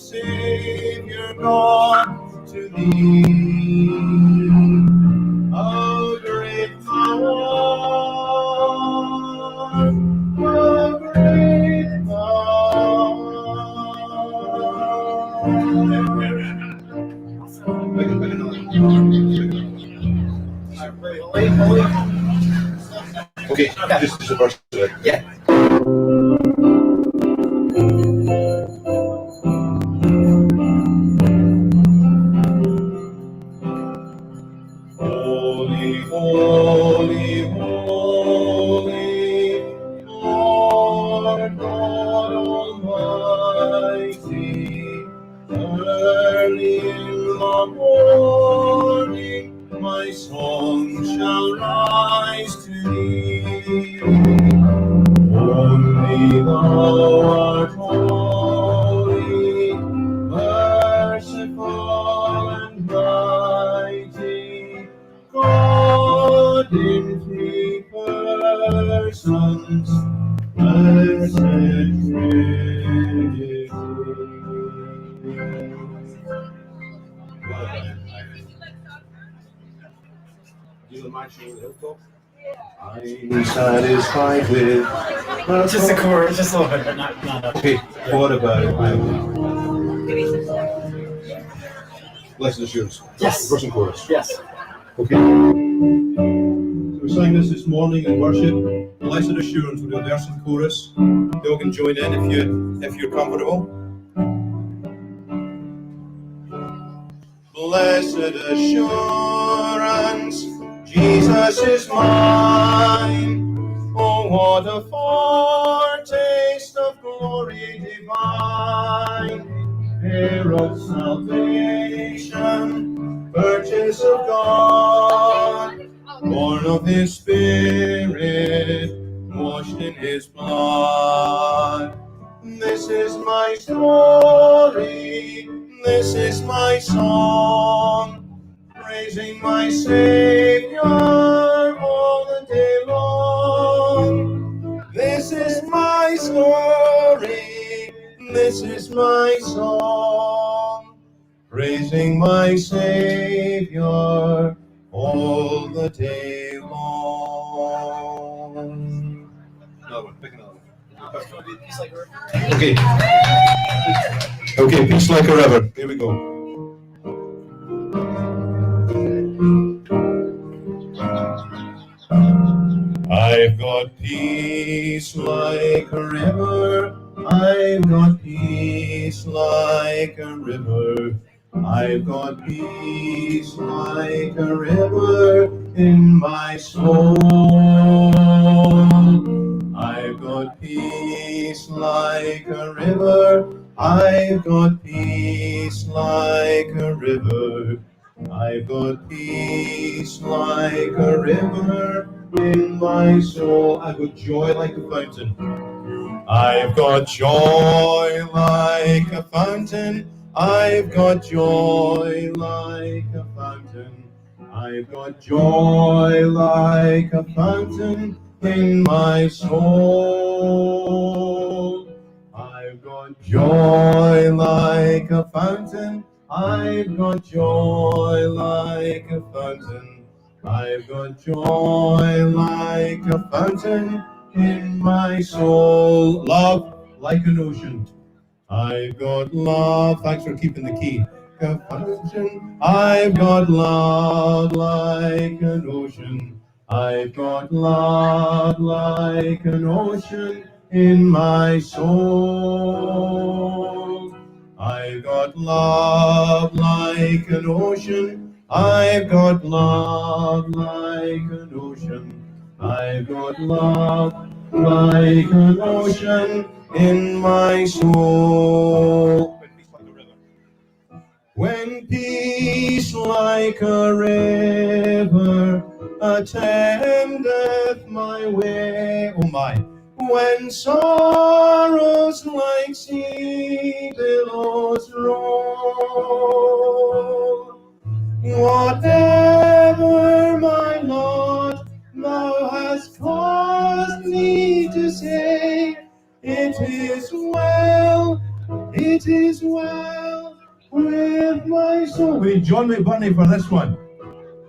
Savior God, to thee. How great thou art, how great thou Okay, this is the verse. Yeah. Holy, holy, holy, Lord God Almighty, early in the morning my song shall rise to thee. Only thou art holy, merciful and mighty, God in three persons, blessed Trinity. I'm satisfied with just the chorus, just a little bit, but not up. Okay, what about Blessed Assurance? Yes. Verse and chorus. Yes. Okay. So we sang this morning in worship. Blessed Assurance. We'll do a verse and chorus. You all can join in if you're comfortable. Blessed assurance, Jesus is mine. Oh, what a foretaste of glory divine, heir of salvation, purchase of God, born of His Spirit, washed in His blood. This is my story, this is my song, praising my Savior all the day long. This is my story, this is my song, praising my Savior all the day long. Another one, pick another one. Okay. Okay, peace like a river. Here we go. I've got peace like a river. I've got peace like a river. I've got peace like a river in my soul. I've got peace like a river. I've got peace like a river. I've got peace like a river in my soul. I've got joy like a fountain. I've got joy like a fountain. I've got joy like a fountain. I've got joy like a fountain in my soul. I've got joy like a fountain. I've got joy like a fountain. I've got joy like a fountain in my soul. Love like an ocean. I've got love. Thanks for keeping the key. A fountain. I've got love like an ocean. I've got love like an ocean in my soul. I've got love like an ocean. I've got love like an ocean. I've got love like an ocean in my soul. When peace like a river attendeth my way, oh my. When sorrows like sea billows roll, whatever my lot thou hast caused me to say, it is well, it It is well with my soul. We need John McBurney for this one.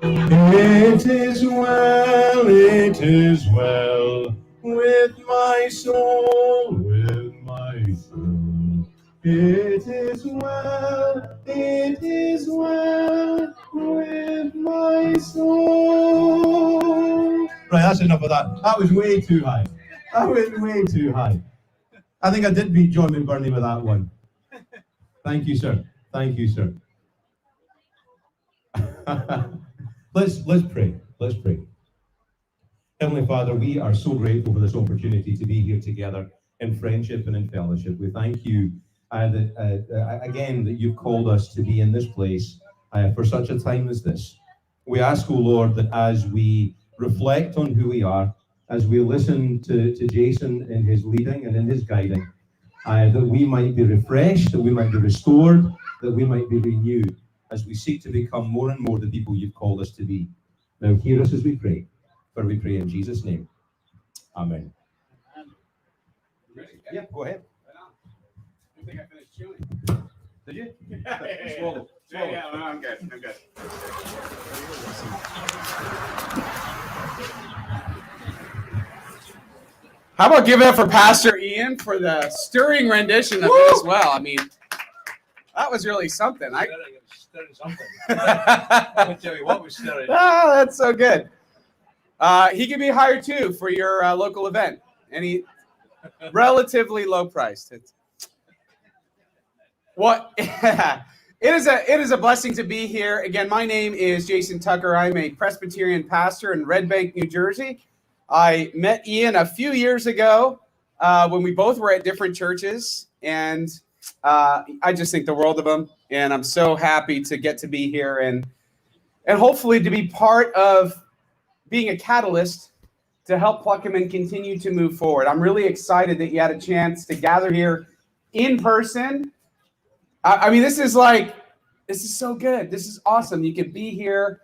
It is well with my soul, with my soul. It is well with my soul. Right, that's enough of that. That was way too high. That was way too high. I think I did beat John McBurney with that one. Thank you, sir. Thank you, sir. Let's pray. Let's pray. Heavenly Father, we are so grateful for this opportunity to be here together in friendship and in fellowship. We thank you again that you've called us to be in this place for such a time as this. We ask, O Lord, that as we reflect on who we are, as we listen to Jason in his leading and in his guiding, that we might be refreshed, that we might be restored, that we might be renewed as we seek to become more and more the people you've called us to be. Now hear us as we pray, for we pray in Jesus' name. Amen. Yeah, go ahead. Right on. I think I finished chewing. Did you? Swallow. Yeah, no, I'm good. How about giving it up for Pastor Ian for the stirring rendition of it as well? I mean, that was really something. Stirring something. I'm going to tell you what was stirring. Oh, that's so good. He can be hired too for your local event. And he relatively low priced. It is a blessing to be here. Again, my name is Jason Tucker. I'm a Presbyterian pastor in Red Bank, New Jersey. I met Ian a few years ago when we both were at different churches, and I just think the world of him. And I'm so happy to get to be here and hopefully to be part of being a catalyst to help Pluckerman continue to move forward. I'm really excited that you had a chance to gather here in person. I mean, this is so good. This is awesome. You could be here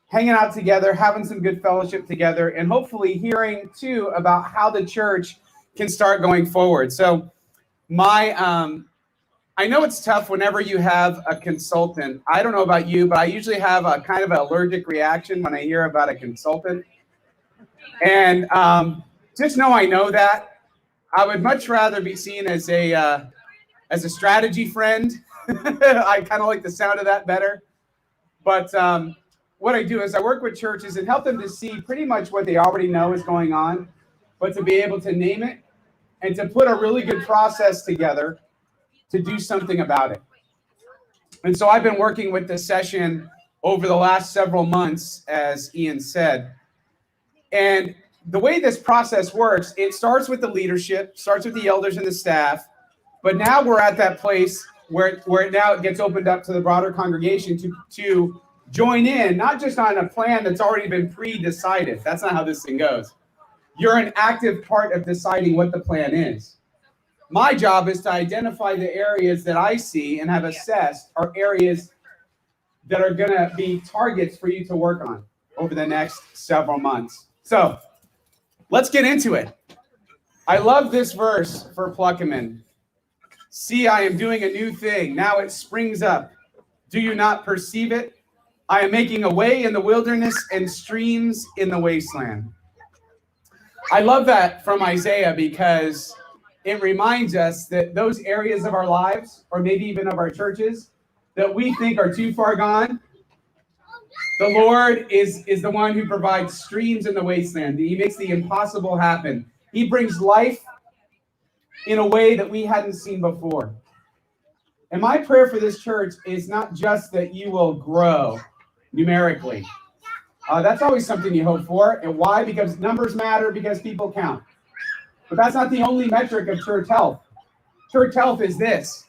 hanging out together, having some good fellowship together, and hopefully hearing too about how the church can start going forward. So I know it's tough whenever you have a consultant. I don't know about you, but I usually have a kind of an allergic reaction when I hear about a consultant. And just know I know that. I would much rather be seen as a strategy friend. I kind of like the sound of that better. But what I do is I work with churches and help them to see pretty much what they already know is going on, but to be able to name it and to put a really good process together to do something about it. And so I've been working with this session over the last several months, as Ian said. And the way this process works, it starts with the leadership, starts with the elders and the staff, but now we're at that place where now it gets opened up to the broader congregation to join in, not just on a plan that's already been pre-decided. That's not how this thing goes. You're an active part of deciding what the plan is. My job is to identify the areas that I see and have assessed are areas that are going to be targets for you to work on over the next several months. So let's get into it. I love this verse for Pluckerman. See, I am doing a new thing. Now it springs up. Do you not perceive it? I am making a way in the wilderness and streams in the wasteland. I love that from Isaiah because it reminds us that those areas of our lives, or maybe even of our churches, that we think are too far gone, the Lord is the one who provides streams in the wasteland. He makes the impossible happen. He brings life in a way that we hadn't seen before. And my prayer for this church is not just that you will grow numerically. That's always something you hope for. And why? Because numbers matter, because people count. But that's not the only metric of church health. Church health is this.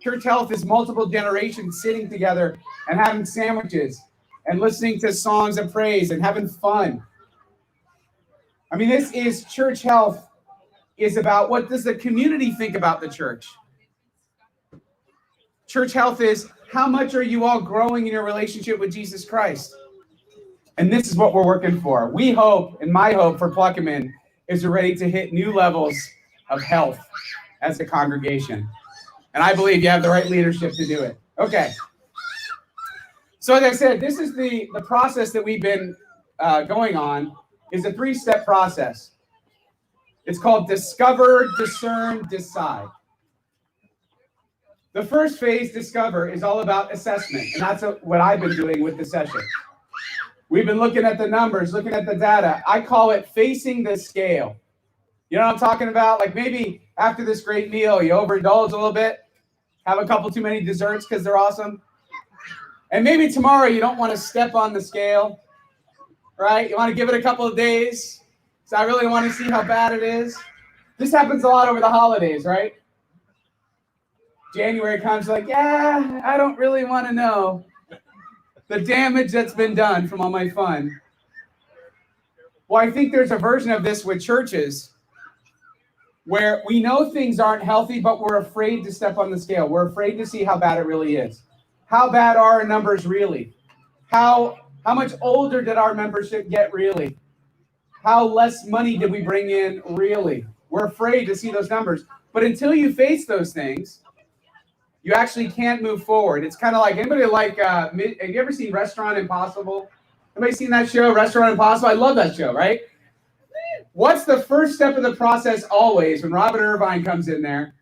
Church health is multiple generations sitting together and having sandwiches and listening to songs of praise and having fun. I mean, this is church health is about what does the community think about the church. Church health is how much are you all growing in your relationship with Jesus Christ? And this is what we're working for. We hope, and my hope for Pluckerman is we're ready to hit new levels of health as a congregation. And I believe you have the right leadership to do it. Okay. So as I said, this is the process that we've been going on is a 3-step process. It's called discover, discern, decide. The first phase, discover, is all about assessment. And that's what I've been doing with the session. We've been looking at the numbers, looking at the data. I call it facing the scale. You know what I'm talking about? Like maybe after this great meal, you overindulge a little bit, have a couple too many desserts because they're awesome. And maybe tomorrow you don't want to step on the scale, right? You want to give it a couple of days. So I really want to see how bad it is. This happens a lot over the holidays, right? January comes like, yeah, I don't really want to know the damage that's been done from all my fun. Well, I think there's a version of this with churches where we know things aren't healthy, but we're afraid to step on the scale. We're afraid to see how bad it really is. How bad are our numbers really? How much older did our membership get really? How less money did we bring in really? We're afraid to see those numbers. But until you face those things, you actually can't move forward. It's kind of like, anybody like, have you ever seen Restaurant Impossible? Anybody seen that show, Restaurant Impossible? I love that show, right? What's the first step of the process always when Robert Irvine comes in there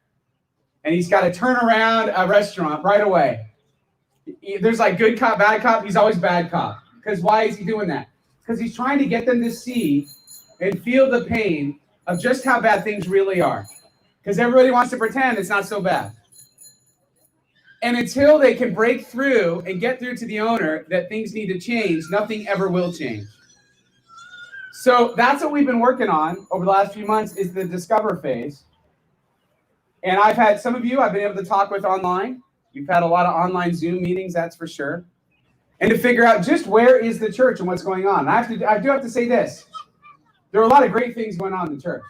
and he's got to turn around a restaurant right away? There's like good cop, bad cop. He's always bad cop. Because why is he doing that? Because he's trying to get them to see and feel the pain of just how bad things really are. Because everybody wants to pretend it's not so bad. And until they can break through and get through to the owner that things need to change, nothing ever will change. So that's what we've been working on over the last few months is the discover phase. And I've had some of you I've been able to talk with online. We've had a lot of online Zoom meetings, that's for sure. And to figure out just where is the church and what's going on. And I do have to say this. There are a lot of great things going on in the church.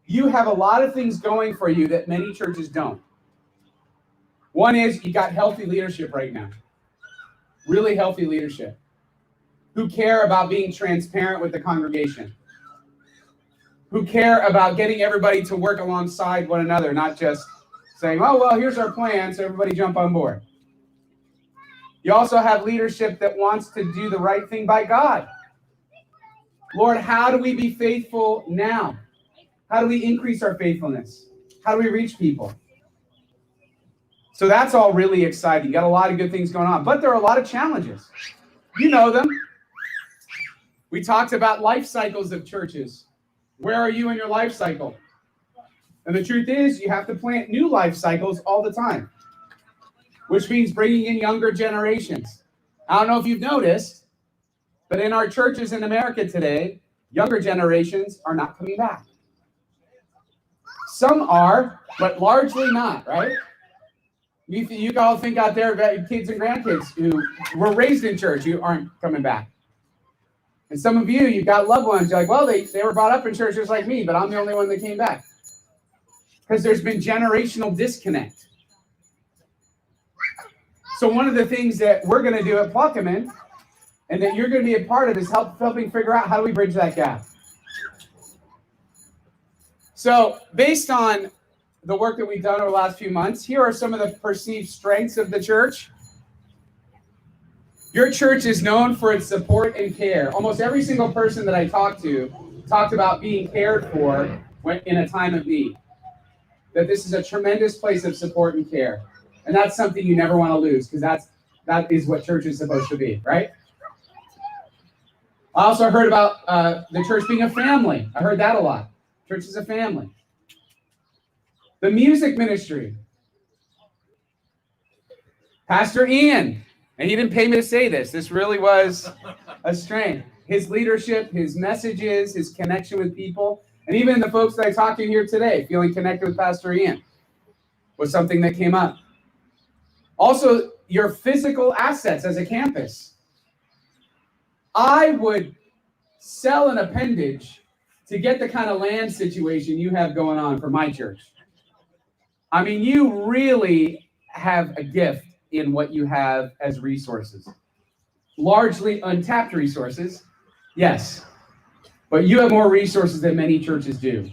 You have a lot of things going for you that many churches don't. One is you got healthy leadership right now. Really healthy leadership. Who care about being transparent with the congregation. Who care about getting everybody to work alongside one another, not just saying, oh, well, here's our plan, so everybody jump on board. You also have leadership that wants to do the right thing by God. Lord, how do we be faithful now? How do we increase our faithfulness? How do we reach people? So that's all really exciting. You got a lot of good things going on, but there are a lot of challenges. You know them. We talked about life cycles of churches. Where are you in your life cycle? And the truth is, you have to plant new life cycles all the time, which means bringing in younger generations. I don't know if you've noticed, but in our churches in America today, younger generations are not coming back. Some are, but largely not, right? You all think out there about kids and grandkids who were raised in church who aren't coming back. And some of you, you've got loved ones, you're like, well, they were brought up in church just like me, but I'm the only one that came back. Because there's been generational disconnect. So one of the things that we're going to do at Pluckerman, and that you're going to be a part of, is helping figure out how do we bridge that gap. So based on the work that we've done over the last few months, here are some of the perceived strengths of the church. Your church is known for its support and care. Almost every single person that I talked to talked about being cared for in a time of need. That this is a tremendous place of support and care. And that's something you never want to lose, because that is what church is supposed to be, right? I also heard about the church being a family. I heard that a lot. Church is a family. The music ministry. Pastor Ian, and he didn't pay me to say this. This really was a strength. His leadership, his messages, his connection with people, and even the folks that I talked to here today, feeling connected with Pastor Ian, was something that came up. Also, your physical assets as a campus. I would sell an appendage to get the kind of land situation you have going on for my church. I mean, you really have a gift in what you have as resources. Largely untapped resources, yes. But you have more resources than many churches do.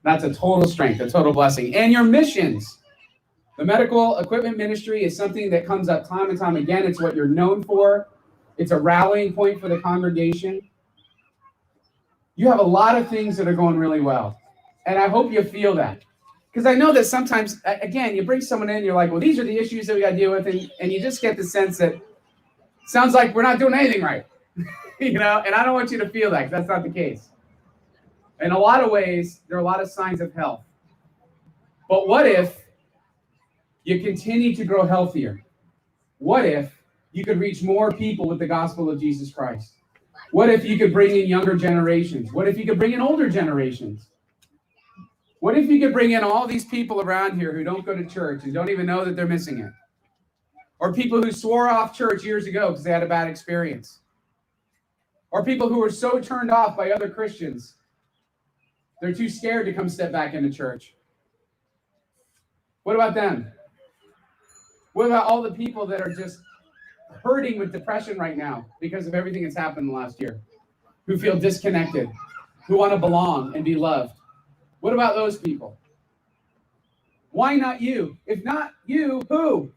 That's a total strength, a total blessing. And your missions. The medical equipment ministry is something that comes up time and time again. It's what you're known for. It's a rallying point for the congregation. You have a lot of things that are going really well. And I hope you feel that. Because I know that sometimes, again, you bring someone in, you're like, well, these are the issues that we got to deal with. And you just get the sense that it sounds like we're not doing anything right. And I don't want you to feel that, because that's not the case. In a lot of ways, there are a lot of signs of health. But what if you continue to grow healthier? What if you could reach more people with the gospel of Jesus Christ? What if you could bring in younger generations? What if you could bring in older generations? What if you could bring in all these people around here who don't go to church and don't even know that they're missing it? Or people who swore off church years ago because they had a bad experience? Or people who were so turned off by other Christians, they're too scared to come step back into church? What about them? What about all the people that are just hurting with depression right now because of everything that's happened in the last year, who feel disconnected, who want to belong and be loved? What about those people? Why not you? If not you, who?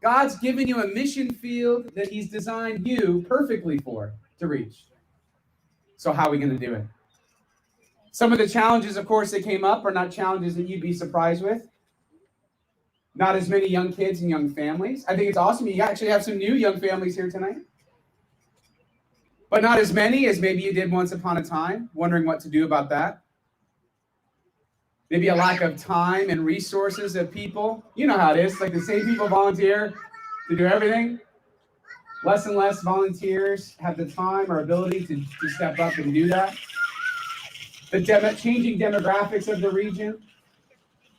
God's given you a mission field that he's designed you perfectly for to reach. So how are we going to do it? Some of the challenges, of course, that came up are not challenges that you'd be surprised with. Not as many young kids and young families. I think it's awesome. You actually have some new young families here tonight. But not as many as maybe you did once upon a time, wondering what to do about that. Maybe a lack of time and resources of people. You know how it is. Like the same people volunteer to do everything. Less and less volunteers have the time or ability to step up and do that. The changing demographics of the region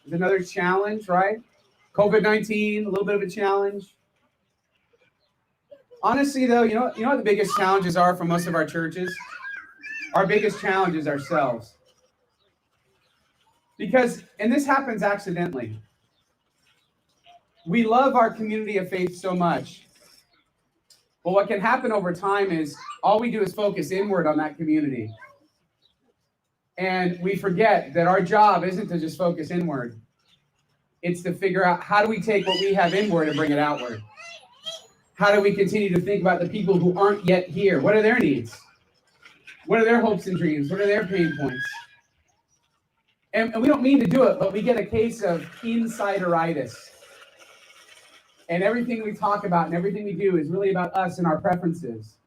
is another challenge, right? COVID-19, a little bit of a challenge. Honestly, though, you know what the biggest challenges are for most of our churches? Our biggest challenge is ourselves. Because, and this happens accidentally, we love our community of faith so much. But what can happen over time is all we do is focus inward on that community. And we forget that our job isn't to just focus inward. It's to figure out, how do we take what we have inward and bring it outward? How do we continue to think about the people who aren't yet here? What are their needs? What are their hopes and dreams? What are their pain points? And we don't mean to do it, but we get a case of insideritis. And everything we talk about and everything we do is really about us and our preferences,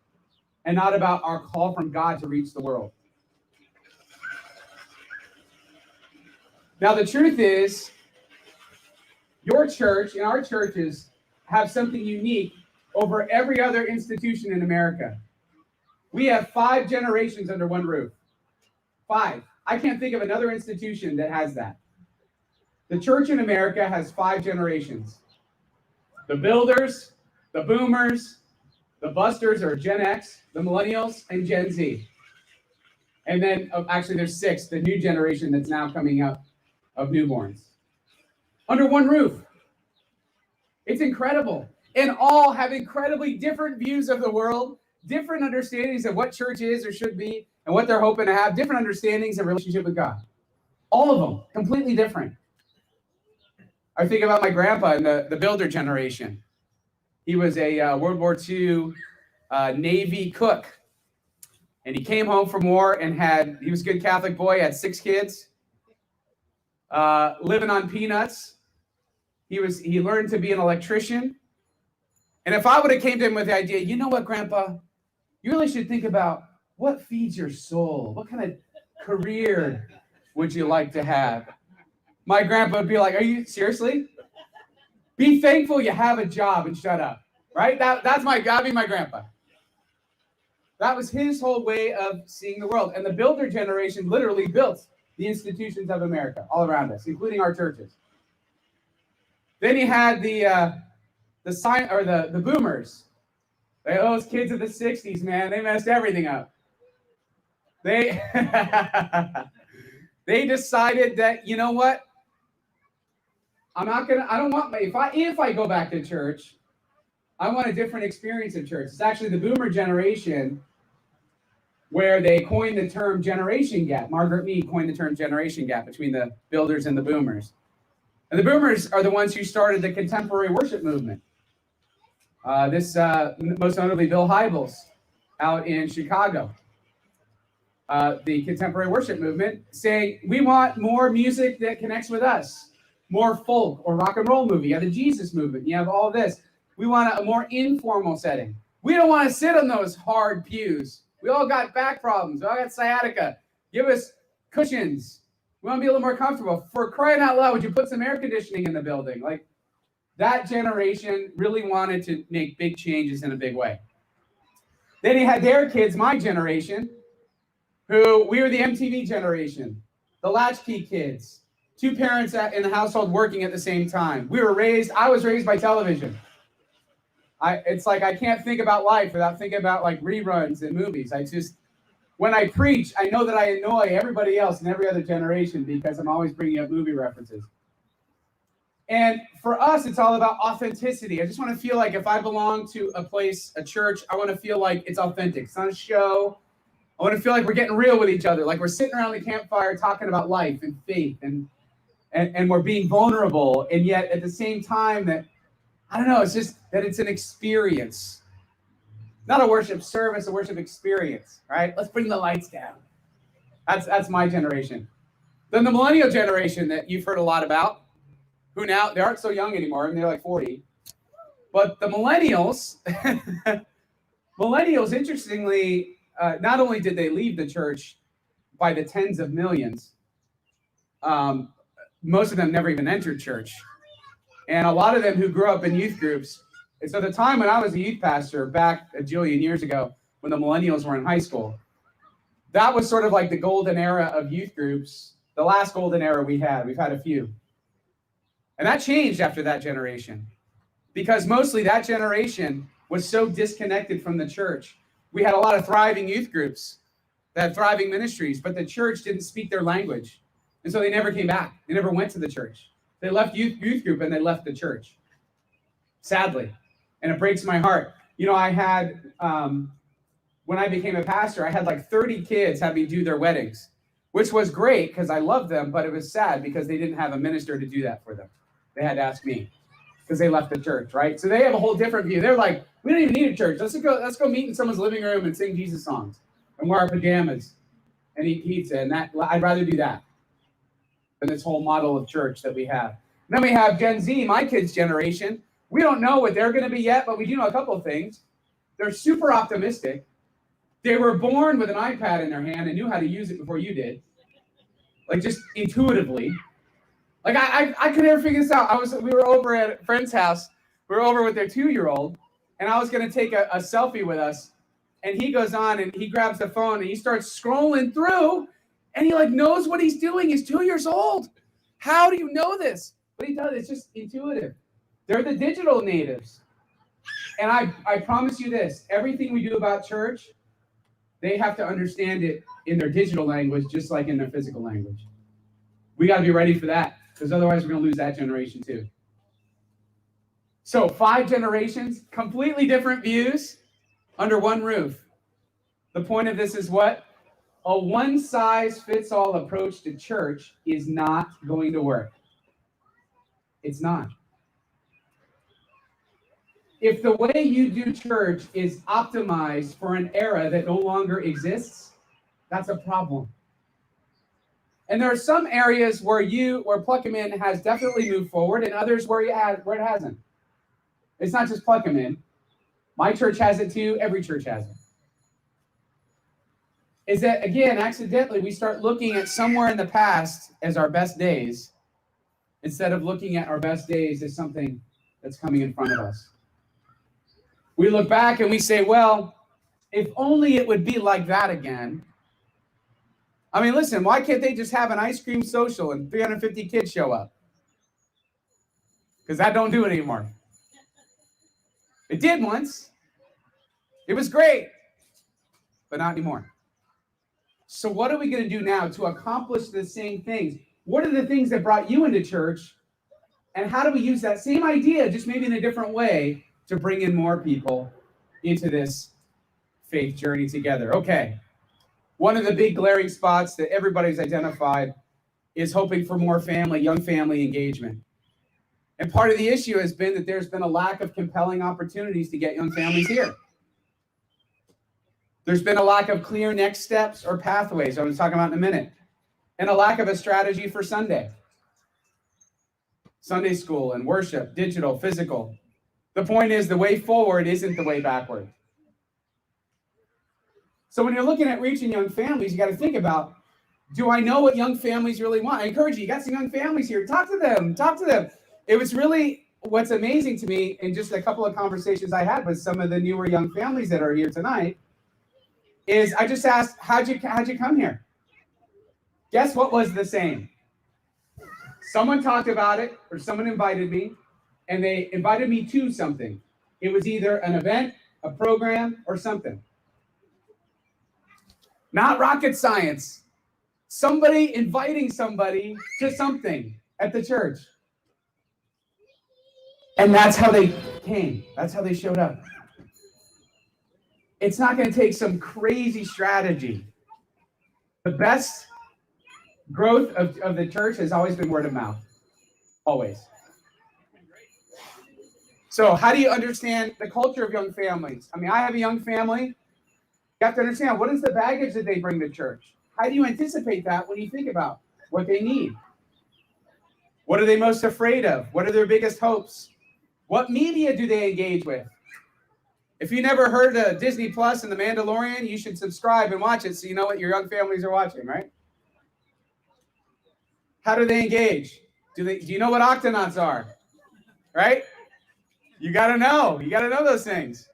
and not about our call from God to reach the world. Now, the truth is, your church and our churches have something unique over every other institution in America. We have 5 generations under one roof. 5. I can't think of another institution that has that. The church in America has 5 generations. The builders, the boomers, the busters or Gen X, the millennials, and Gen Z. And then, actually there's 6, the new generation that's now coming up of newborns. Under one roof. It's incredible. And all have incredibly different views of the world, different understandings of what church is or should be, and what they're hoping to have, different understandings of relationship with God. All of them, completely different. I think about my grandpa in the builder generation. He was a World War II Navy cook. And he came home from war and he was a good Catholic boy, had 6 kids, living on peanuts. He learned to be an electrician. And if I would have came to him with the idea, you know what, Grandpa, you really should think about what feeds your soul. What kind of career would you like to have? My grandpa would be like, are you seriously? Be thankful you have a job and shut up, right? That'd be my grandpa. That was his whole way of seeing the world. And the builder generation literally built the institutions of America all around us, including our churches. Then you had the boomers. Those kids of the 60s, man, they messed everything up. They decided that, you know what? If I go back to church, I want a different experience of church. It's actually the boomer generation where they coined the term generation gap. Margaret Mead coined the term generation gap between the builders and the boomers. And the boomers are the ones who started the contemporary worship movement. Most notably Bill Hybels out in Chicago. The contemporary worship movement saying, we want more music that connects with us, more folk or rock and roll movie. You have the Jesus movement. You have all this. We want a more informal setting. We don't want to sit on those hard pews. We all got back problems. We all got sciatica. Give us cushions. We want to be a little more comfortable. For crying out loud, would you put some air conditioning in the building? Like, that generation really wanted to make big changes in a big way. Then you had their kids, my generation, who we were the MTV generation, the latchkey kids, two parents in the household working at the same time. I was raised by television. It's like I can't think about life without thinking about like reruns and movies. When I preach, I know that I annoy everybody else in every other generation because I'm always bringing up movie references. And for us, it's all about authenticity. I just want to feel like if I belong to a place, a church, I want to feel like it's authentic. It's not a show. I want to feel like we're getting real with each other, like we're sitting around the campfire talking about life and faith and we're being vulnerable. And yet at the same time that, I don't know, it's just that it's an experience. Not a worship service, a worship experience, right? Let's bring the lights down. That's my generation. Then the millennial generation that you've heard a lot about, who now, they aren't so young anymore, and they're like 40. But the millennials, interestingly, not only did they leave the church by the tens of millions, most of them never even entered church. And a lot of them who grew up in youth groups. And so the time when I was a youth pastor back a jillion years ago, when the millennials were in high school, that was sort of like the golden era of youth groups, the last golden era we had. We've had a few. And that changed after that generation, because mostly that generation was so disconnected from the church. We had a lot of thriving youth groups that had thriving ministries, but the church didn't speak their language. And so they never came back. They never went to the church. They left youth group and they left the church, sadly. And it breaks my heart. You know, I had, when I became a pastor, I had like 30 kids have me do their weddings, which was great because I loved them, but it was sad because they didn't have a minister to do that for them. They had to ask me because they left the church, right? So they have a whole different view. They're like, we don't even need a church. Let's go meet in someone's living room and sing Jesus songs and wear our pajamas and eat pizza. And that I'd rather do that than this whole model of church that we have. And then we have Gen Z, my kids' generation. We don't know what they're going to be yet, but we do know a couple of things. They're super optimistic. They were born with an iPad in their hand and knew how to use it before you did, like just intuitively. Like I could never figure this out. We were over at a friend's house. We were over with their 2-year-old, and I was going to take a selfie with us. And he goes on and he grabs the phone and he starts scrolling through, and he like knows what he's doing. He's 2 years old. How do you know this? But he does. It's just intuitive. They're the digital natives. And I promise you this, everything we do about church, they have to understand it in their digital language, just like in their physical language. We got to be ready for that, because otherwise we're going to lose that generation too. So 5 generations, completely different views under one roof. The point of this is what? A one-size-fits-all approach to church is not going to work. It's not. If the way you do church is optimized for an era that no longer exists, that's a problem. And there are some areas where Pluck 'em In has definitely moved forward, and others where it hasn't. It's not just Pluck 'em In. My church has it too. Every church has it. Is that, again, accidentally, we start looking at somewhere in the past as our best days, instead of looking at our best days as something that's coming in front of us. We look back and we say, well, if only it would be like that again. I mean, listen, why can't they just have an ice cream social and 350 kids show up? Because that don't do it anymore. It did once. It was great, but not anymore. So what are we going to do now to accomplish the same things? What are the things that brought you into church? And how do we use that same idea, just maybe in a different way, to bring in more people into this faith journey together? Okay. One of the big glaring spots that everybody's identified is hoping for more young family engagement. And part of the issue has been that there's been a lack of compelling opportunities to get young families here. There's been a lack of clear next steps or pathways, I was talking about in a minute, and a lack of a strategy for Sunday. Sunday school and worship, digital, physical. The point is the way forward isn't the way backward. So when you're looking at reaching young families, you got to think about, do I know what young families really want? I encourage you got some young families here, talk to them. It was really what's amazing to me in just a couple of conversations I had with some of the newer young families that are here tonight is I just asked, how'd you come here? Guess what was the same? Someone talked about it or someone invited me, and they invited me to something. It was either an event, a program, or something. Not rocket science. Somebody inviting somebody to something at the church. And that's how they came. That's how they showed up. It's not going to take some crazy strategy. The best growth of the church has always been word of mouth. Always. So how do you understand the culture of young families? I mean, I have a young family. You have to understand, what is the baggage that they bring to church? How do you anticipate that when you think about what they need? What are they most afraid of? What are their biggest hopes? What media do they engage with? If you never heard of Disney Plus and The Mandalorian, you should subscribe and watch it so you know what your young families are watching, right? How do they engage? Do you know what octonauts are? Right? You got to know. You got to know those things.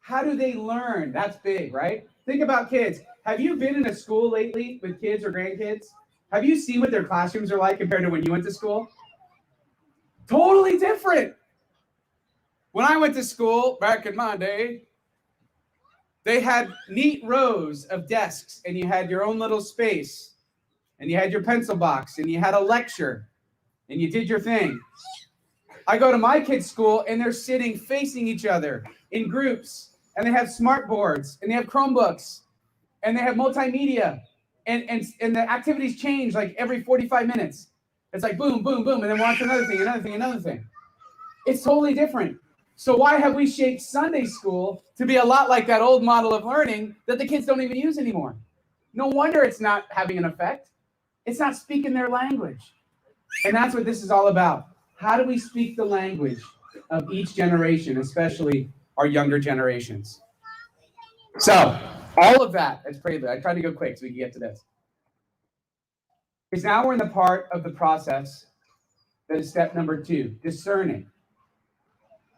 How do they learn? That's big, right? Think about kids. Have you been in a school lately with kids or grandkids? Have you seen what their classrooms are like compared to when you went to school? Totally different. When I went to school back in my day, they had neat rows of desks, and you had your own little space, and you had your pencil box, and you had a lecture, and you did your thing. I go to my kids' school, and they're sitting facing each other in groups, and they have smart boards, and they have Chromebooks, and they have multimedia, and the activities change like every 45 minutes. It's like boom, boom, boom, and then watch another thing. It's totally different. So why have we shaped Sunday school to be a lot like that old model of learning that the kids don't even use anymore? No wonder it's not having an effect. It's not speaking their language. And that's what this is all about. How do we speak the language of each generation, especially our younger generations? So all of that as prelude. I tried to go quick so we can get to this. Because now we're in the part of the process that is step number 2, discerning.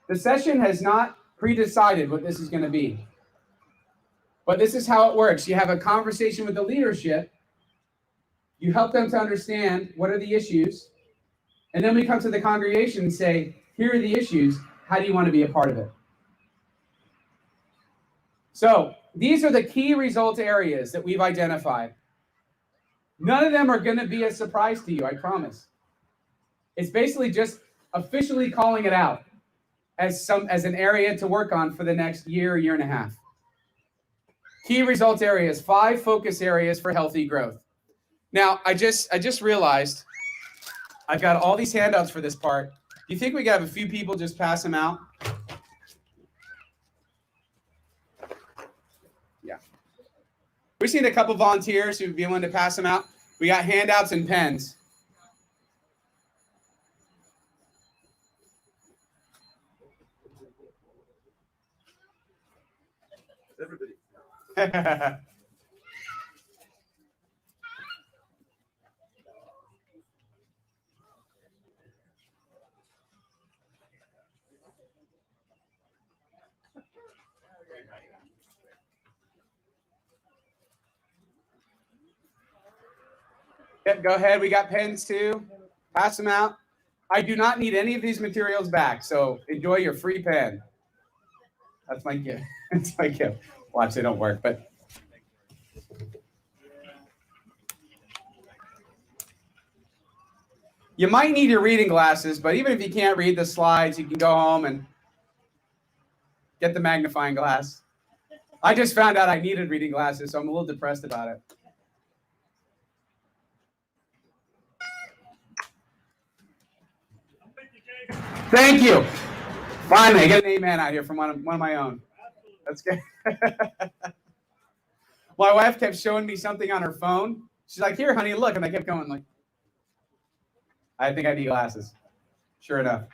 The session has not pre-decided what this is going to be. But this is how it works. You have a conversation with the leadership. You help them to understand what are the issues. And then we come to the congregation and say, here are the issues. How do you want to be a part of it? So these are the key result areas that we've identified. None of them are going to be a surprise to you, I promise. It's basically just officially calling it out as an area to work on for the next year and a half. Key result areas, 5 focus areas for healthy growth. Now, I just realized I've got all these handouts for this part. Do you think we could have a few people just pass them out? Yeah. We just need a couple volunteers who'd be willing to pass them out. We got handouts and pens. Everybody. Yep, go ahead. We got pens too. Pass them out. I do not need any of these materials back, so enjoy your free pen. That's my gift. That's my gift. Watch, they don't work, but. You might need your reading glasses, but even if you can't read the slides, you can go home and get the magnifying glass. I just found out I needed reading glasses, so I'm a little depressed about it. Thank you. Finally, I get an amen out here from one of my own. That's good. My wife kept showing me something on her phone. She's like, here, honey, look. And I kept going like, I think I need glasses. Sure enough.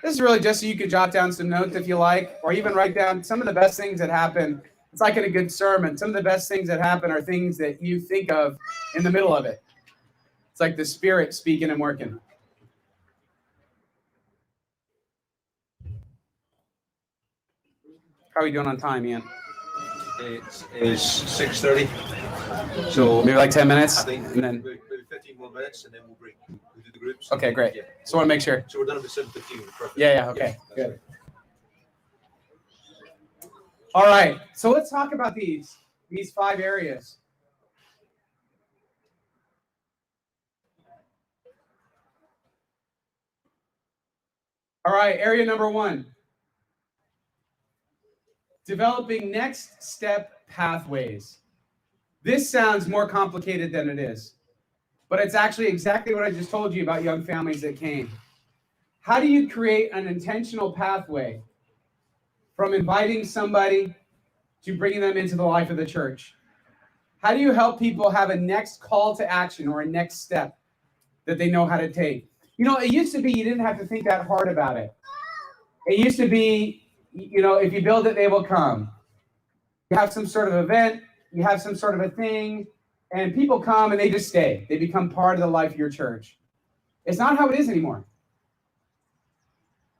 This is really just so you could jot down some notes if you like, or even write down some of the best things that happen. It's like in a good sermon. Some of the best things that happen are things that you think of in the middle of it. It's like the Spirit speaking and working. How are we doing on time, Ian? It's 6:30. So maybe like 10 minutes? I think and then maybe 15 more minutes and then we'll break. We'll do the groups. Okay, great. Yeah. So I want to make sure. So we're done at 7:15. Perfect. Yeah, okay. Yeah, Good. All right. So let's talk about these 5 areas. All right, area number 1. Developing next step pathways. This sounds more complicated than it is, but it's actually exactly what I just told you about young families that came. How do you create an intentional pathway from inviting somebody to bringing them into the life of the church? How do you help people have a next call to action or a next step that they know how to take? You know, it used to be you didn't have to think that hard about it. It used to be, you know, if you build it, they will come. You have some sort of event, you have some sort of a thing, and people come and they just stay. They become part of the life of your church. It's not how it is anymore.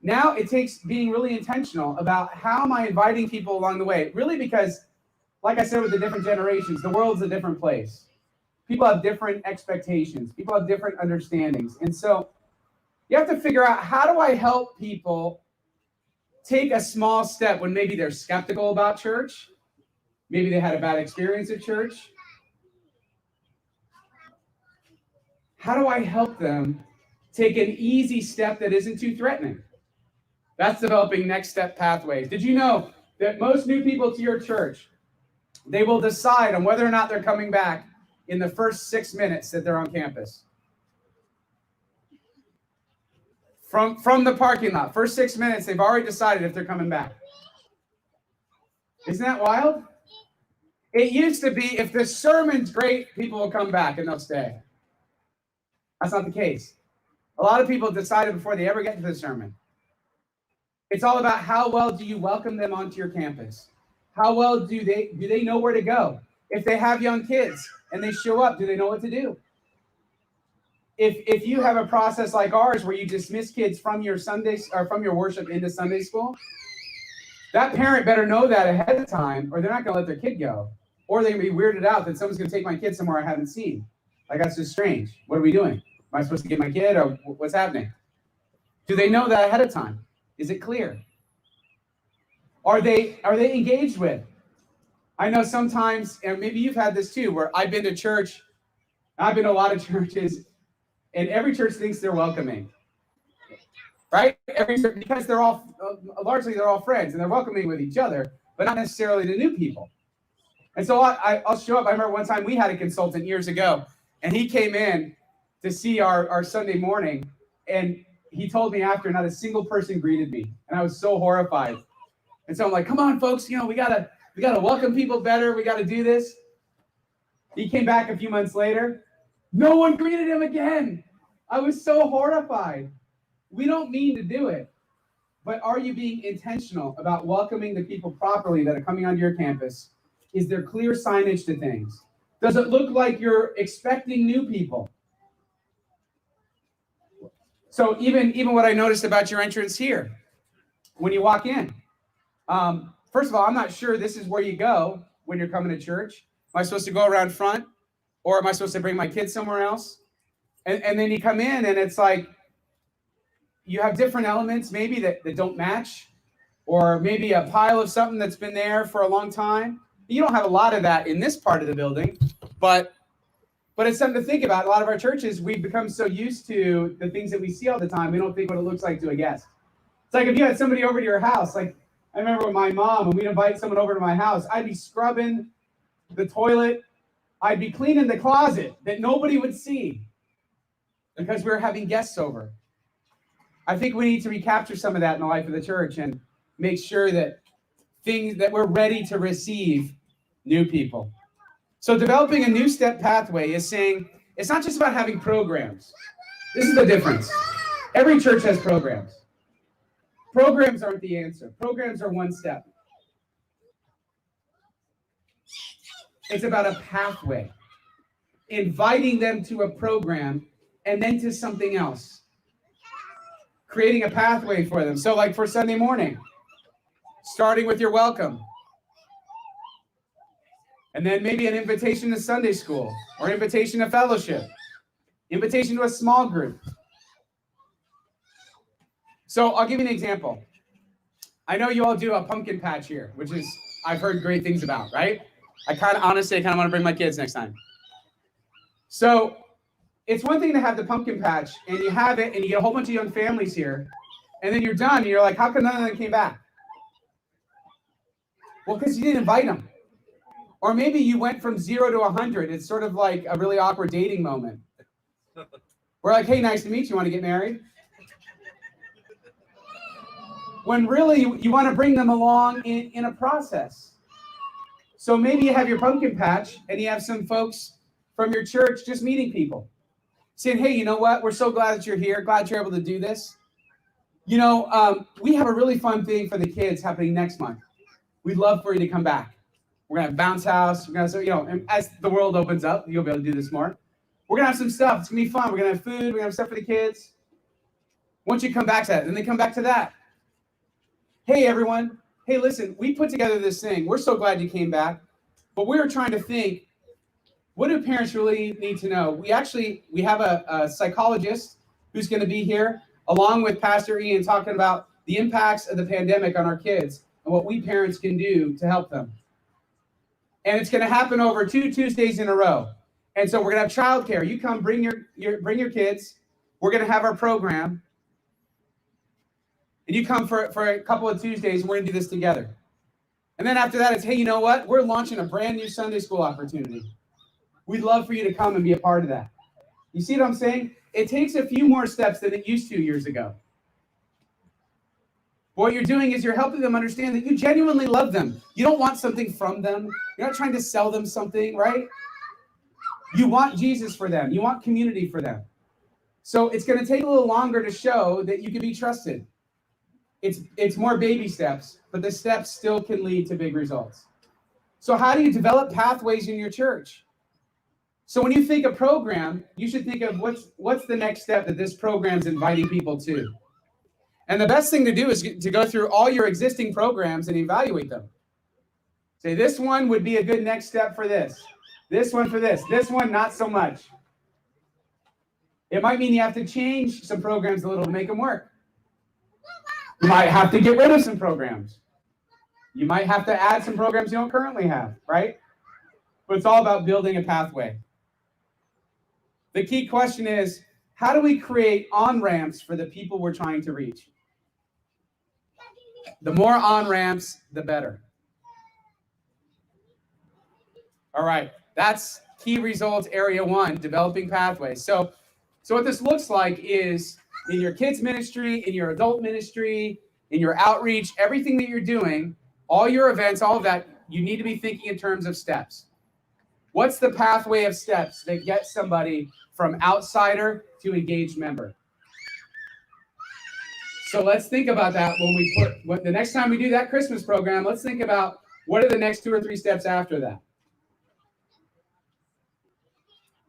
Now it takes being really intentional about how am I inviting people along the way. Really because, like I said with the different generations, the world's a different place. People have different expectations. People have different understandings. And so you have to figure out, how do I help people take a small step when maybe they're skeptical about church? Maybe they had a bad experience at church. How do I help them take an easy step that isn't too threatening? That's developing next step pathways. Did you know that most new people to your church, they will decide on whether or not they're coming back in the first 6 minutes that they're on campus? From the parking lot, first 6 minutes, they've already decided if they're coming back. Isn't that wild? It used to be, if the sermon's great, people will come back and they'll stay. That's not the case. A lot of people decided before they ever get to the sermon. It's all about how well do you welcome them onto your campus? How well do they know where to go? If they have young kids and they show up, do they know what to do? If you have a process like ours where you dismiss kids from your Sundays or from your worship into Sunday school, that parent better know that ahead of time, or they're not going to let their kid go, or they're going to be weirded out that someone's going to take my kid somewhere I haven't seen. Like, that's just strange. What are we doing? Am I supposed to get my kid, or what's happening? Do they know that ahead of time? Is it clear? Are they engaged with? I know sometimes, and maybe you've had this too, where I've been to church, I've been to a lot of churches, and every church thinks they're welcoming, right? Because they're all, largely they're all friends, and they're welcoming with each other, but not necessarily to new people. And so I'll show up. I remember one time we had a consultant years ago, and he came in to see our Sunday morning, and he told me after not a single person greeted me, and I was so horrified. And so I'm like, come on, folks, you know, we gotta welcome people better. We gotta do this. He came back a few months later. No one greeted him again. I was so horrified. We don't mean to do it, but are you being intentional about welcoming the people properly that are coming onto your campus? Is there clear signage to things? Does it look like you're expecting new people? So even what I noticed about your entrance here, when you walk in, first of all, I'm not sure this is where you go when you're coming to church. Am I supposed to go around front, or am I supposed to bring my kids somewhere else? And then you come in and it's like, you have different elements maybe that don't match, or maybe a pile of something that's been there for a long time. You don't have a lot of that in this part of the building, but it's something to think about. A lot of our churches, we've become so used to the things that we see all the time, we don't think what it looks like to a guest. It's like if you had somebody over to your house, like I remember with my mom, when we'd invite someone over to my house, I'd be scrubbing the toilet, I'd be cleaning the closet that nobody would see. because we're having guests over. I think we need to recapture some of that in the life of the church and make sure that we're ready to receive new people. So developing a new step pathway is saying it's not just about having programs. This is the difference. Every church has programs. Programs aren't the answer. Programs are one step. It's about a pathway, inviting them to a program and then to something else, creating a pathway for them. So like for Sunday morning, starting with your welcome, and then maybe an invitation to Sunday school or invitation to fellowship, invitation to a small group. So I'll give you an example. I know you all do a pumpkin patch here, which is I've heard great things about, right? I kind of want to bring my kids next time. So it's one thing to have the pumpkin patch and you have it and you get a whole bunch of young families here and then you're done and you're like, how come none of them came back? Well, because you didn't invite them. Or maybe you went from 0 to 100. It's sort of like a really awkward dating moment. We're like, hey, nice to meet you. Want to get married? When really you want to bring them along in a process. So maybe you have your pumpkin patch and you have some folks from your church just meeting people. Saying, hey, you know what? We're so glad that you're here. Glad you're able to do this. You know, we have a really fun thing for the kids happening next month. We'd love for you to come back. We're going to have bounce house. We're going to, and as the world opens up, you'll be able to do this more. We're going to have some stuff. It's going to be fun. We're going to have food. We're going to have stuff for the kids. Once you come back to that, then they come back to that. Hey, everyone. Hey, listen, we put together this thing. We're so glad you came back. But we were trying to think, what do parents really need to know? We have a psychologist who's going to be here, along with Pastor Ian, talking about the impacts of the pandemic on our kids and what we parents can do to help them. And it's going to happen over 2 Tuesdays in a row. And so we're going to have childcare. You come, bring your kids. We're going to have our program. And you come for a couple of Tuesdays, and we're going to do this together. And then after that, it's, hey, you know what? We're launching a brand new Sunday school opportunity. We'd love for you to come and be a part of that. You see what I'm saying? It takes a few more steps than it used to years ago. What you're doing is you're helping them understand that you genuinely love them. You don't want something from them. You're not trying to sell them something, right? You want Jesus for them. You want community for them. So it's going to take a little longer to show that you can be trusted. It's more baby steps, but the steps still can lead to big results. So how do you develop pathways in your church? So when you think of program, you should think of what's the next step that this program's inviting people to. And the best thing to do is to go through all your existing programs and evaluate them. Say, this one would be a good next step for this. This one for this. This one, not so much. It might mean you have to change some programs a little to make them work. You might have to get rid of some programs. You might have to add some programs you don't currently have, right? But it's all about building a pathway. The key question is, how do we create on-ramps for the people we're trying to reach? The more on-ramps, the better. All right, that's key results area 1, developing pathways. So what this looks like is in your kids ministry, in your adult ministry, in your outreach, everything that you're doing, all your events, all of that, you need to be thinking in terms of steps. What's the pathway of steps that get somebody from outsider to engaged member? So let's think about that when the next time we do that Christmas program, let's think about what are the next 2 or 3 steps after that.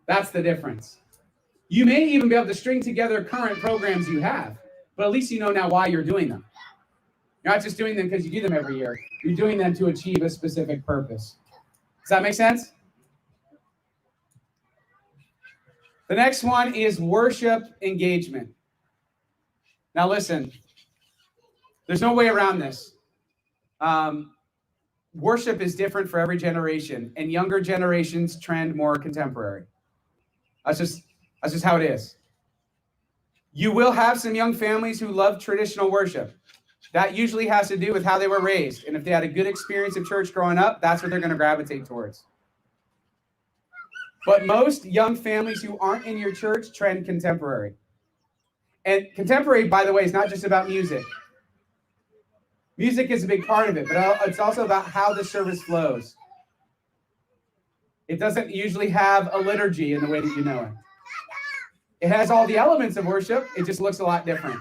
That's the difference. You may even be able to string together current programs you have, but at least you know now why you're doing them. You're not just doing them because you do them every year. You're doing them to achieve a specific purpose. Does that make sense? The next one is worship engagement. Now listen, there's no way around this. Worship is different for every generation, and younger generations trend more contemporary. That's just how it is. You will have some young families who love traditional worship. That usually has to do with how they were raised. And if they had a good experience of church growing up, that's what they're going to gravitate towards. But most young families who aren't in your church trend contemporary. And contemporary, by the way, is not just about music. Music is a big part of it, but it's also about how the service flows. It doesn't usually have a liturgy in the way that you know it. It has all the elements of worship. It just looks a lot different.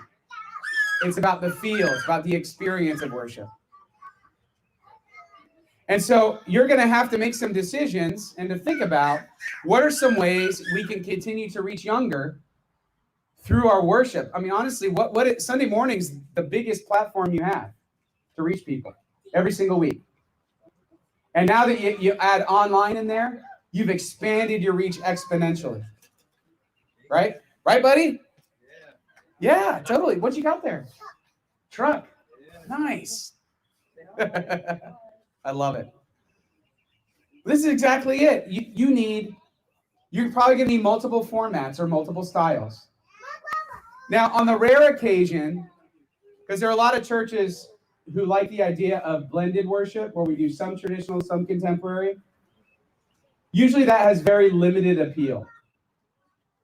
It's about the feel. It's about the experience of worship. And so you're going to have to make some decisions and to think about what are some ways we can continue to reach younger through our worship. I mean, honestly, Sunday morning's the biggest platform you have to reach people every single week. And now that you add online in there, you've expanded your reach exponentially. Right? Right, buddy? Yeah, totally. What you got there? Truck. Nice. I love it. This is exactly it. You're probably going to need multiple formats or multiple styles. Now, on the rare occasion, because there are a lot of churches who like the idea of blended worship, where we do some traditional, some contemporary, usually that has very limited appeal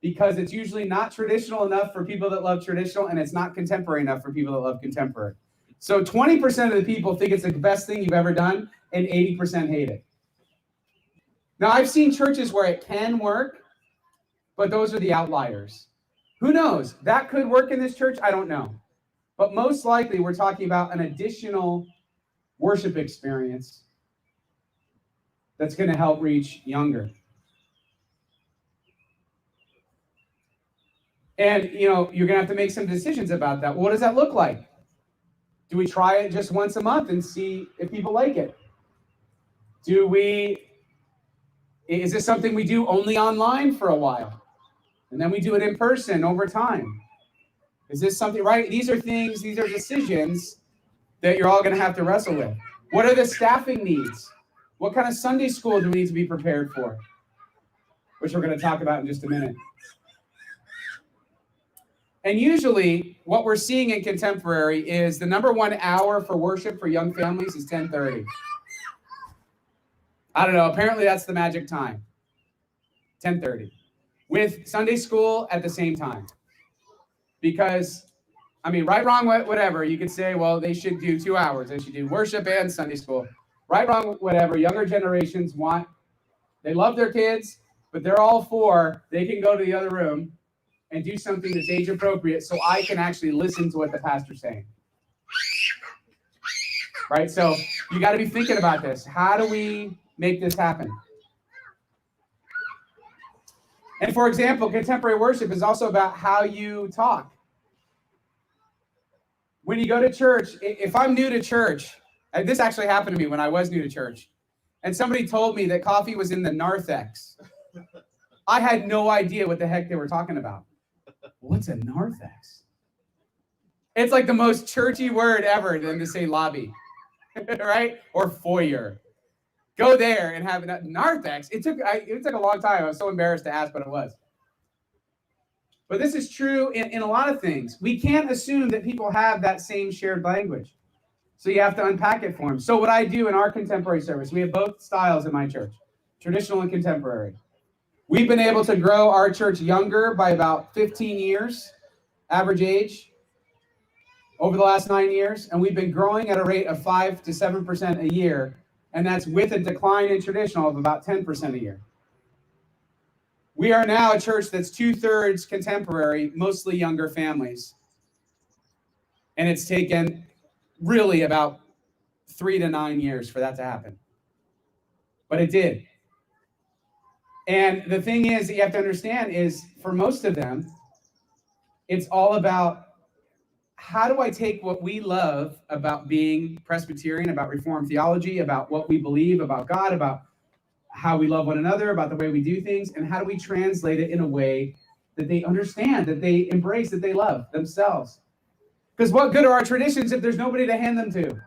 because it's usually not traditional enough for people that love traditional, and it's not contemporary enough for people that love contemporary. So 20% of the people think it's the best thing you've ever done, and 80% hate it. Now, I've seen churches where it can work, but those are the outliers. Who knows? That could work in this church. I don't know. But most likely, we're talking about an additional worship experience that's going to help reach younger. And, you're going to have to make some decisions about that. What does that look like? Do we try it just once a month and see if people like it? Is this something we do only online for a while? And then we do it in person over time? Is this something, right? These are decisions that you're all going to have to wrestle with. What are the staffing needs? What kind of Sunday school do we need to be prepared for? Which we're going to talk about in just a minute. And usually what we're seeing in contemporary is the number one hour for worship for young families is 10:30. I don't know. Apparently that's the magic time. 10:30. With Sunday school at the same time. Because, I mean, right, wrong, whatever. You could say, well, they should do 2 hours. They should do worship and Sunday school. Right, wrong, whatever. Younger generations they love their kids, but they're all for, they can go to the other room and do something that's age appropriate so I can actually listen to what the pastor's saying. Right? So you got to be thinking about this. How do we make this happen? And for example, contemporary worship is also about how you talk. When you go to church, if I'm new to church, and this actually happened to me when I was new to church, and somebody told me that coffee was in the narthex, I had no idea what the heck they were talking about. What's a narthex? It's like the most churchy word ever than to say lobby, right? Or foyer. Go there and have a narthex. It took a long time. I was so embarrassed to ask what it was. But this is true in a lot of things. We can't assume that people have that same shared language. So you have to unpack it for them. So what I do in our contemporary service, we have both styles in my church, traditional and contemporary. We've been able to grow our church younger by about 15 years, average age, over the last 9 years. And we've been growing at a rate of 5 to 7% a year. And that's with a decline in traditional of about 10% a year. We are now a church that's 2/3 contemporary, mostly younger families. And it's taken really about 3 to 9 years for that to happen. But it did. And the thing is that you have to understand is for most of them, it's all about how do I take what we love about being Presbyterian, about Reformed theology, about what we believe about God, about how we love one another, about the way we do things, and how do we translate it in a way that they understand, that they embrace, that they love themselves? Because what good are our traditions if there's nobody to hand them to?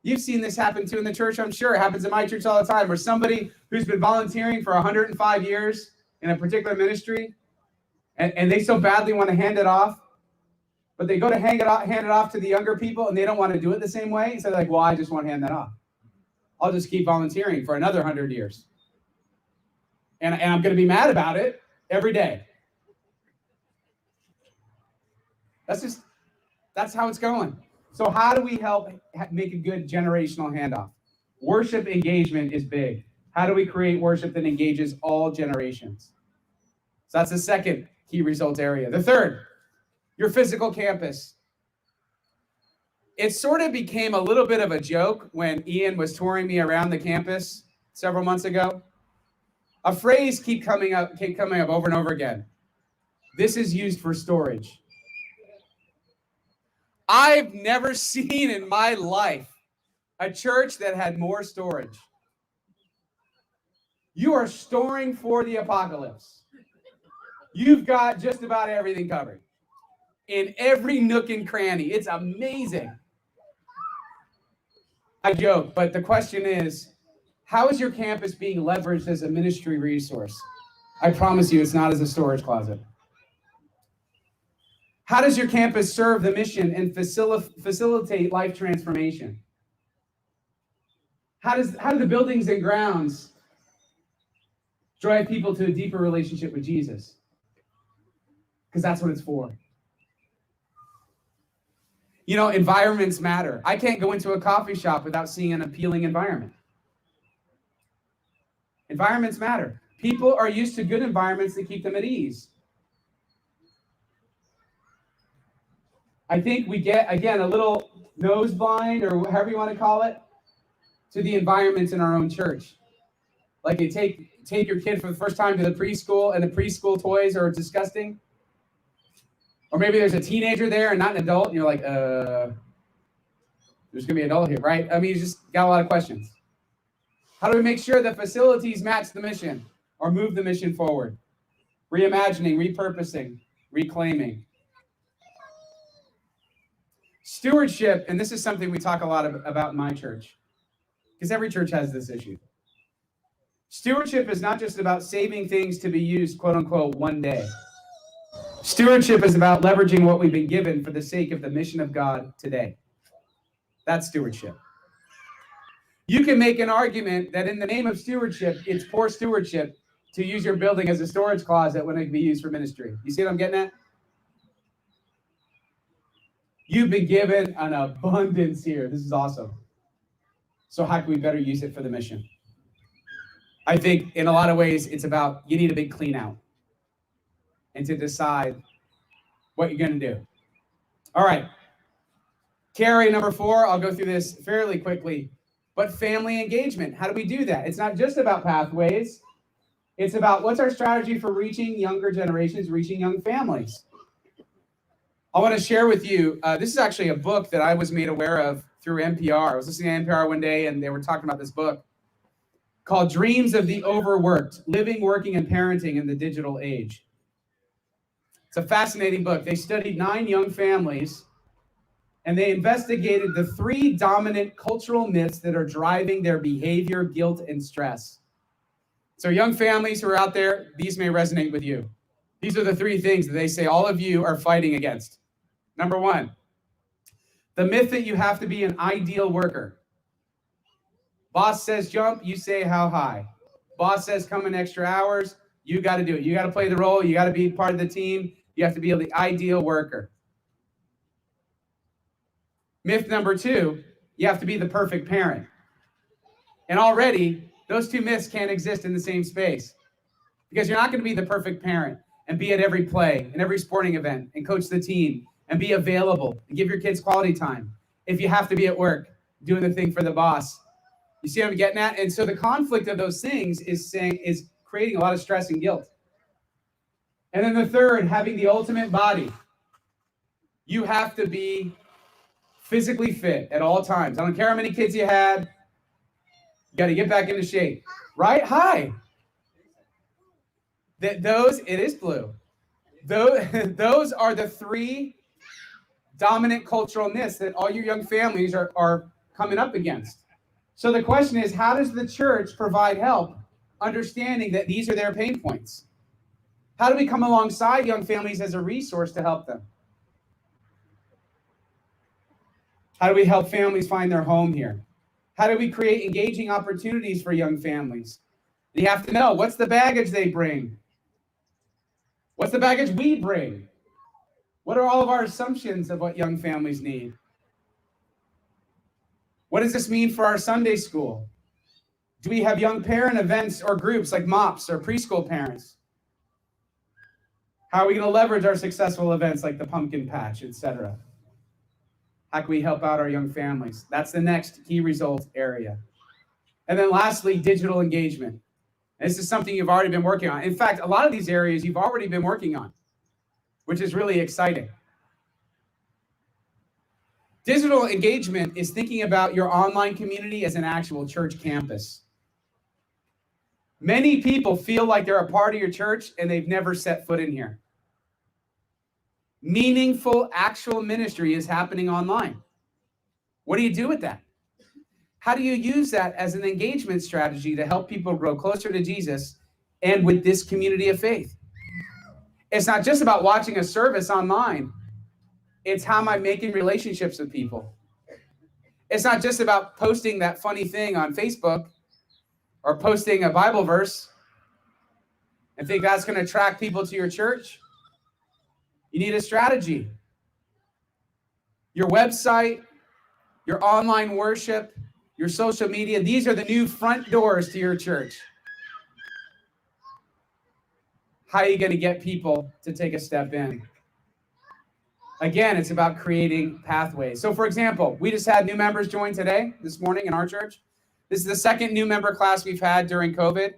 You've seen this happen too in the church, I'm sure. It happens in my church all the time, where somebody who's been volunteering for 105 years in a particular ministry, and they so badly want to hand it off, but they go to hand it off to the younger people, and they don't want to do it the same way. So they're like, well, I just want to hand that off. I'll just keep volunteering for another 100 years. And I'm going to be mad about it every day. That's how it's going. So how do we help make a good generational handoff? Worship engagement is big. How do we create worship that engages all generations? So that's the second key results area. The third, your physical campus. It sort of became a little bit of a joke when Ian was touring me around the campus several months ago. A phrase kept coming up over and over again. This is used for storage. I've never seen in my life a church that had more storage. You are storing for the apocalypse. You've got just about everything covered in every nook and cranny. It's amazing. I joke, but the question is, how is your campus being leveraged as a ministry resource? I promise you it's not as a storage closet. How does your campus serve the mission and facilitate life transformation? How do the buildings and grounds drive people to a deeper relationship with Jesus? Because that's what it's for. You know, environments matter. I can't go into a coffee shop without seeing an appealing environment. Environments matter. People are used to good environments that keep them at ease. I think we get, again, a little nose blind, or however you want to call it, to the environments in our own church. Like you take your kid for the first time to the preschool, and the preschool toys are disgusting. Or maybe there's a teenager there and not an adult, and you're like, there's going to be an adult here, right? I mean, you just got a lot of questions. How do we make sure the facilities match the mission or move the mission forward? Reimagining, repurposing, reclaiming. Stewardship, and this is something we talk a lot about in my church, because every church has this issue. Stewardship is not just about saving things to be used, quote unquote, one day. Stewardship is about leveraging what we've been given for the sake of the mission of God today. That's stewardship. You can make an argument that in the name of stewardship, it's poor stewardship to use your building as a storage closet when it can be used for ministry. You see what I'm getting at? You've been given an abundance here. This is awesome. So how can we better use it for the mission? I think in a lot of ways, it's about you need a big clean out and to decide what you're going to do. All right. Carry number 4. I'll go through this fairly quickly. But family engagement. How do we do that? It's not just about pathways. It's about what's our strategy for reaching younger generations, reaching young families. I want to share with you, this is actually a book that I was made aware of through NPR. I was listening to NPR one day, and they were talking about this book called Dreams of the Overworked, Living, Working, and Parenting in the Digital Age. It's a fascinating book. They studied 9 young families, and they investigated the 3 dominant cultural myths that are driving their behavior, guilt, and stress. So young families who are out there, these may resonate with you. These are the 3 things that they say all of you are fighting against. Number 1, the myth that you have to be an ideal worker. Boss says jump, you say how high. Boss says come in extra hours, you got to do it. You got to play the role. You got to be part of the team. You have to be the ideal worker. Myth number 2, you have to be the perfect parent. And already, those 2 myths can't exist in the same space, because you're not going to be the perfect parent and be at every play and every sporting event and coach the team and be available and give your kids quality time if you have to be at work doing the thing for the boss. You see what I'm getting at? And so the conflict of those things is creating a lot of stress and guilt. And then the third, having the ultimate body. You have to be physically fit at all times. I don't care how many kids you had. You got to get back into shape, right? Hi. It is blue. Those are the 3 dominant cultural myths that all your young families are coming up against. So the question is, how does the church provide help understanding that these are their pain points? How do we come alongside young families as a resource to help them? How do we help families find their home here? How do we create engaging opportunities for young families? You have to know, what's the baggage they bring? What's the baggage we bring? What are all of our assumptions of what young families need? What does this mean for our Sunday school? Do we have young parent events or groups like MOPS or preschool parents? How are we going to leverage our successful events like the pumpkin patch, etc.? How can we help out our young families? That's the next key result area. And then lastly, digital engagement. And this is something you've already been working on. In fact, a lot of these areas you've already been working on, which is really exciting. Digital engagement is thinking about your online community as an actual church campus. Many people feel like they're a part of your church and they've never set foot in here. Meaningful, actual ministry is happening online. What do you do with that? How do you use that as an engagement strategy to help people grow closer to Jesus and with this community of faith? It's not just about watching a service online. It's how am I making relationships with people? It's not just about posting that funny thing on Facebook or posting a Bible verse and think that's going to attract people to your church. You need a strategy. Your website, your online worship, your social media, these are the new front doors to your church. How are you going to get people to take a step in? Again, it's about creating pathways. So for example, we just had new members join this morning in our church. This is the second new member class we've had during COVID.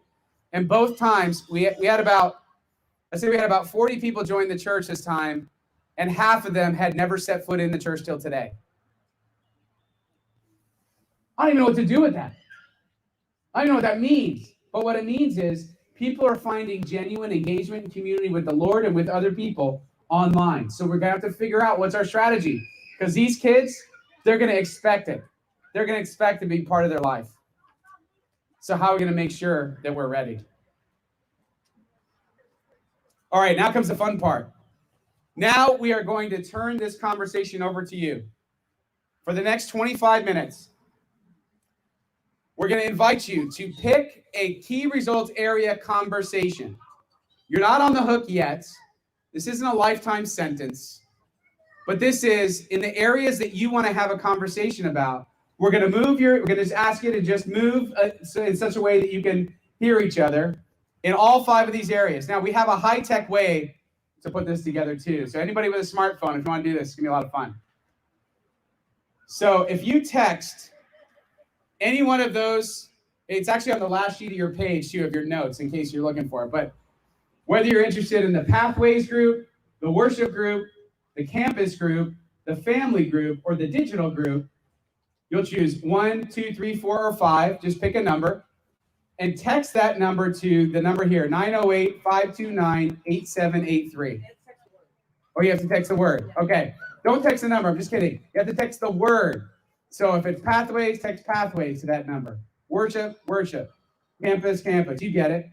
And both times we had about 40 people join the church this time, and half of them had never set foot in the church till today. I don't even know what to do with that. I don't know what that means. But what it means is people are finding genuine engagement and community with the Lord and with other people online. So we're going to have to figure out what's our strategy. Because these kids, they're going to expect it. They're going to expect to be part of their life. So how are we going to make sure that we're ready? All right, now comes the fun part. Now we are going to turn this conversation over to you. For the next 25 minutes, we're going to invite you to pick a key results area conversation. You're not on the hook yet. This isn't a lifetime sentence, but this is in the areas that you want to have a conversation about. We're going to just ask you to just move in such a way that you can hear each other in all 5 of these areas. Now, we have a high-tech way to put this together too. So anybody with a smartphone, if you want to do this, it's going to be a lot of fun. So if you text any one of those, it's actually on the last sheet of your page too, of your notes, in case you're looking for it. But whether you're interested in the Pathways group, the worship group, the campus group, the family group, or the digital group, you'll choose 1, 2, 3, 4, or 5. Just pick a number and text that number to the number here, 908-529-8783. Oh, you have to text the word. Okay. Don't text the number. I'm just kidding. You have to text the word. So if it's Pathways, text Pathways to that number. Worship, worship. Campus, campus. You get it.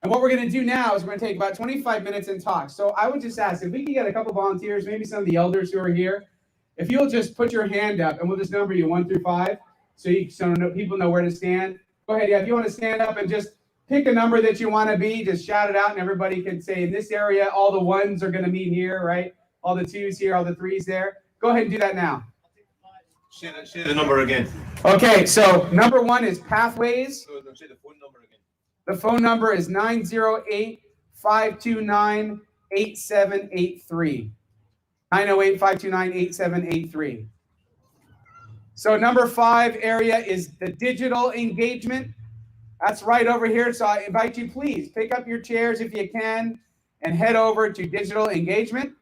And what we're going to do now is we're going to take about 25 minutes and talk. So I would just ask if we can get a couple volunteers, maybe some of the elders who are here, if you'll just put your hand up and we'll just number you 1 through 5 so people know where to stand. Go ahead. Yeah, if you want to stand up and just pick a number that you want to be, just shout it out and everybody can say in this area, all the 1s are going to meet here, right? All the 2s here, all the 3s there. Go ahead and do that now. Say the number again. Okay, so number 1 is Pathways. So say the phone number again. The phone number is 908-529-8783. 908-529-8783. So number 5 area is the digital engagement. That's right over here. So I invite you, please pick up your chairs if you can and head over to digital engagement.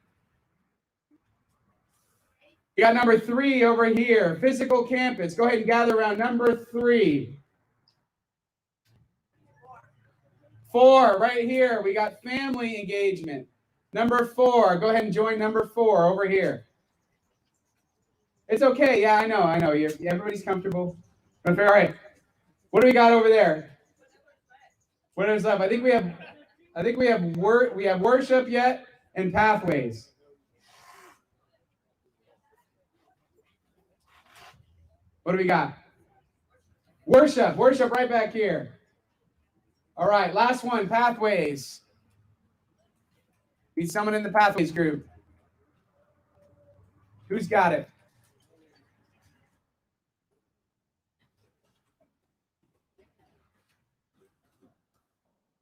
You got number 3 over here, physical campus. Go ahead and gather around number 3. 4, right here. We got family engagement. Number 4, go ahead and join number 4 over here. It's okay. Yeah, I know. Everybody's comfortable. All right. What do we got over there? What is left? I think we have worship yet and Pathways. What do we got? Worship right back here. All right, last one, pathways. Need someone in the pathways group. Who's got it?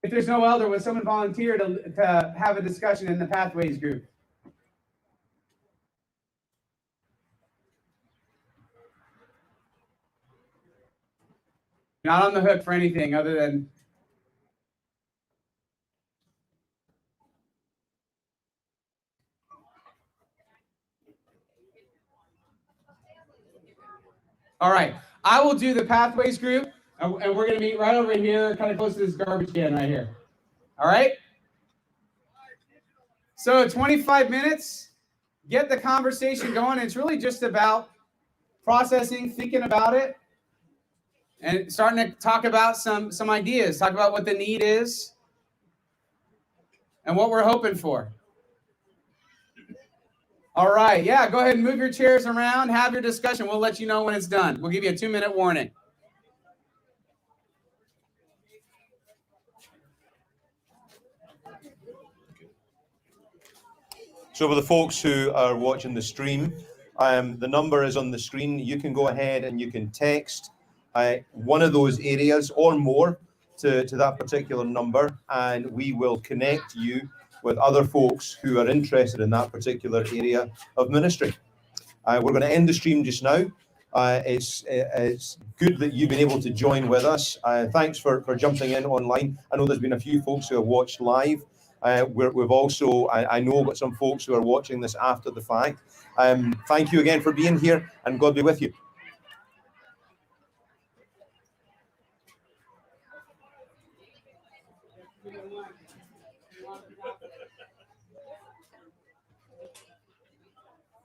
If there's no elder, will someone volunteer to have a discussion in the pathways group? Not on the hook for anything other than. All right, I will do the pathways group, and we're going to meet right over here, kind of close to this garbage can right here. All right? So 25 minutes, get the conversation going. It's really just about processing, thinking about it, and starting to talk about some ideas, talk about what the need is and what we're hoping for. All right, yeah, go ahead and move your chairs around, have your discussion. We'll let you know when it's done. We'll give you a 2-minute warning. So for the folks who are watching the stream, the number is on the screen. You can go ahead and you can text one of those areas or more to that particular number, and we will connect you with other folks who are interested in that particular area of ministry. We're going to end the stream just now. It's good that you've been able to join with us. Thanks for jumping in online. I know there's been a few folks who have watched live. We've also, I know, got some folks who are watching this after the fact. Thank you again for being here, and God be with you.